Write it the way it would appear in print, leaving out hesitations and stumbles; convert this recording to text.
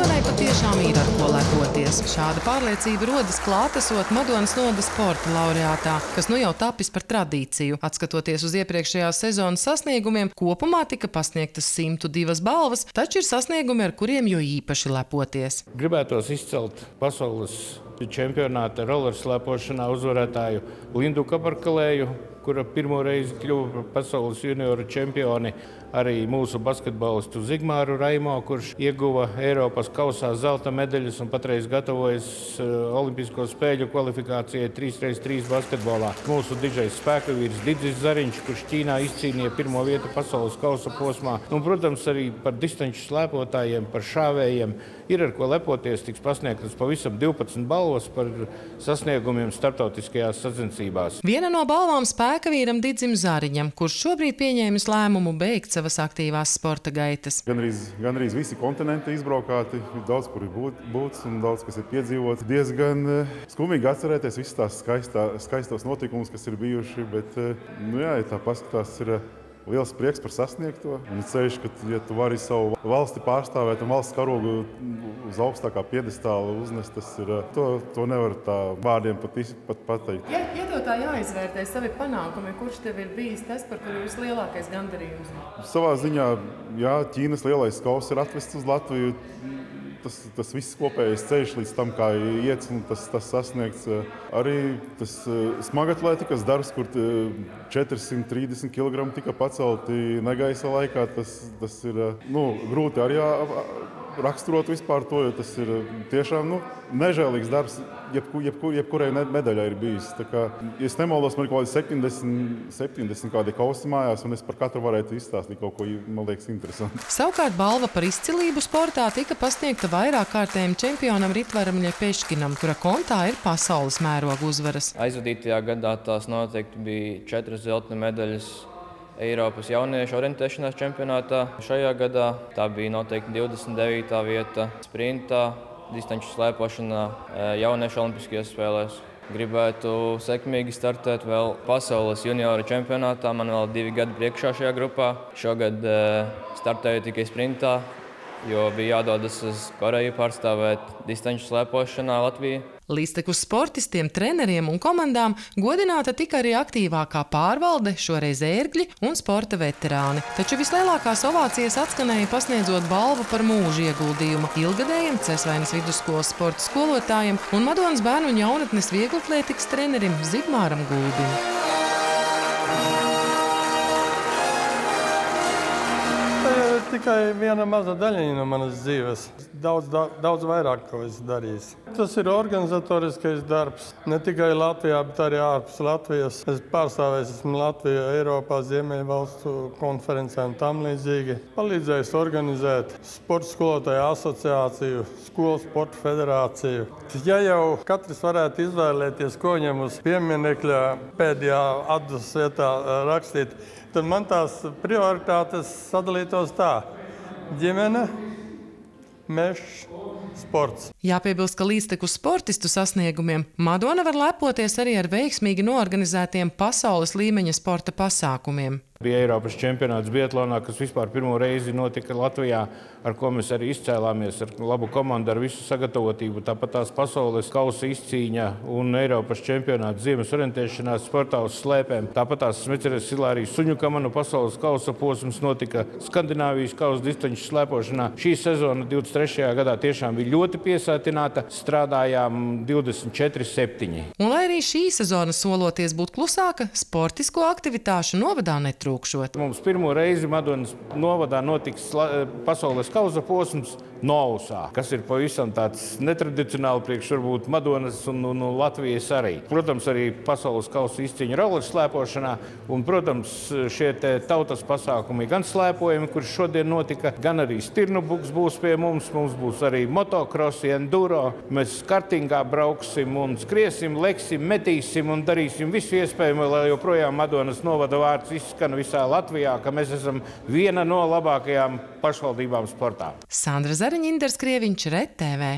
Madonai patiešām ir ar ko lepoties. Šāda pārliecība rodas klātesot Madonas novadas sporta laureātā, kas nu jau tapis par tradīciju. Atskatoties uz iepriekšējās sezonas sasniegumiem, kopumā tika pasniegtas 102 balvas, taču ir sasniegumi, ar kuriem jo īpaši lepoties. Gribētos izcelt pasaules čempionāta rollerslēpošanā uzvarētāju Lindu Kabarkalēju, kura pirmo reizi kļuva par pasaules junioru čempioni, arī mūsu basketbolistu Zigmāru Raimo, kurš ieguva Eiropas kausā zelta medaļas un patreiz gatavojas Olimpisko spēļu kvalifikācijai 3x3 basketbolā. Mūsu dižais spēkavīrs Didzis Zariņš, kurš Ķīnā izcīnīja pirmo vietu pasaules kausa posmā. Un, protams, arī par distanču slēpotājiem, par šāvējiem ir ar ko lepoties, tiks pasniegtas pavisam 12 balvas par sasniegumiem starptautiskajās sacensībās. Viena no balvām spēkavīram Didzim Zariņam, kurš šobrīd pieņēmis lēmumu beigt savas aktīvās sporta gaitas. Gandrīz visi kontinenti izbraukāti, daudz kur ir būts un daudz kas ir piedzīvots. Diezgan skumīgi atcerēties visas tās skaistos notikumus, kas ir bijuši, bet, ja tā paskatās, ir liels prieks par sasniegto. Un ceļš, ka, ja tu vari savu valsti pārstāvēt un valsts karogu uz augstākā piedestāla uznest, tas ir, to nevar tā vārdiem pat pateikt. Ja tev tā jāizvērtē savi panākumi, kurš tev ir bijis tas, par kuru vislielākais gandarījums? Savā ziņā, jā, Ķīnas lielais kauss ir atvests uz Latviju. Tas viss kopējais ceļš līdz tam, kā iets un tas sasniegts. Arī tas smagatlētikas darbs, kur 430 kg tika pacelti negaisa laikā, tas ir grūti arī raksturot vispār to, jo tas ir tiešām nežēlīgs darbs, jebkurai medaļai ir bijis. Tā kā, ja es nemaldos, man ir kaut kādi 70 kādi kausi mājās, un es par katru varētu izstāstīt kaut ko, man liekas, interesanti. Savukārt balva par izcilību sportā tika pasniegta vairāk kārtējiem čempionam Ritvaram Ļepeškinam, kura kontā ir pasaules mēroga uzvaras. Aizvadītajā gadā tās noteikti bija 4 zelta medaļas Eiropas jauniešu orientēšanās čempionātā. Šajā gadā tā bija noteikti 29. vieta sprintā, distanču slēpošanā, jauniešu olimpiskajās spēlēs. Gribētu sekmīgi startēt vēl pasaules junioru čempionātā. Man vēl 2 gadi priekšā šajā grupā. Šogad startēju tikai sprintā, jo bija jādodas uz Koreju pārstāvēt distanču slēpošanā Latviju. Līdztekus sportistiem, treneriem un komandām godināta tika arī aktīvākā pārvalde, šoreiz ērgļi un sporta veterāni. Taču vislielākās ovācijas atskanēja pasniedzot balvu par mūža ieguldījumu ilgadējiem Cesvainas vidusskolas sporta skolotājiem un Madonas bērnu un jaunatnes vieglatlētikas trenerim Zigmāram Gulbim. Tikai viena maza daļiņa no manas dzīves. Daudz vairāk, ko es darīju. Tas ir organizatoriskais darbs. Ne tikai Latvijā, bet arī ārpus Latvijas. Es pārstāvēju esmu Latviju, Eiropā, Ziemeļvalstu konferencē un tam līdzīgi. Palīdzējis organizēt sporta skolotāju asociāciju, skolu sporta federāciju. Ja jau katrs varētu izvēlēties, ko viņam uz pieminekļa pēdējā atdus vietā rakstīt, tad man tās prioritātes sadalītos tā: ģimene, mežs, sports. Jāpiebilst, ka līdztekus sportistu sasniegumiem Madona var lepoties arī ar veiksmīgi noorganizētiem pasaules līmeņa sporta pasākumiem. Bija Eiropas čempionāts biatlonā, kas vispār pirmo reizi notika Latvijā, ar ko mēs arī izcēlāmies ar labu komandu, ar visu sagatavotību. Tāpat tās pasaules kausa izcīņa un Eiropas čempionāts ziemas orientēšanās sportā uz slēpēm. Tāpat tās Smeceres Silārijas Suņukamanu pasaules kausa posms notika Skandināvijas kausa distanču slēpošanā. Šī sezona 23. gadā tiešām bija ļoti piesātināta, strādājām 24/7. Un lai arī šī sezona soloties būt klusāka, sportisko aktivitāšu novadā netrūkst. Mums pirmo reizi Madonas novadā notiks pasaules kausa posms Nousā, kas ir pavisam tāds netradicionāli priekš varbūt Madonas un Latvijas arī. Protams, arī pasaules kausa izcīņa rollerslēpošanā un, protams, šie tautas pasākumi gan slēpojumi, kurš šodien notika, gan arī stirnubuks būs pie mums. Mums būs arī motocrossi, enduro. Mēs kartingā brauksim un skriesim, leksim, metīsim un darīsim visu iespējamo, lai joprojām Madonas novada vārds izskan visā Latvijā, ka mēs esam viena no labākajām pašvaldībām sportā. Sandra Zariņa, Inders Krieviņš, RTV.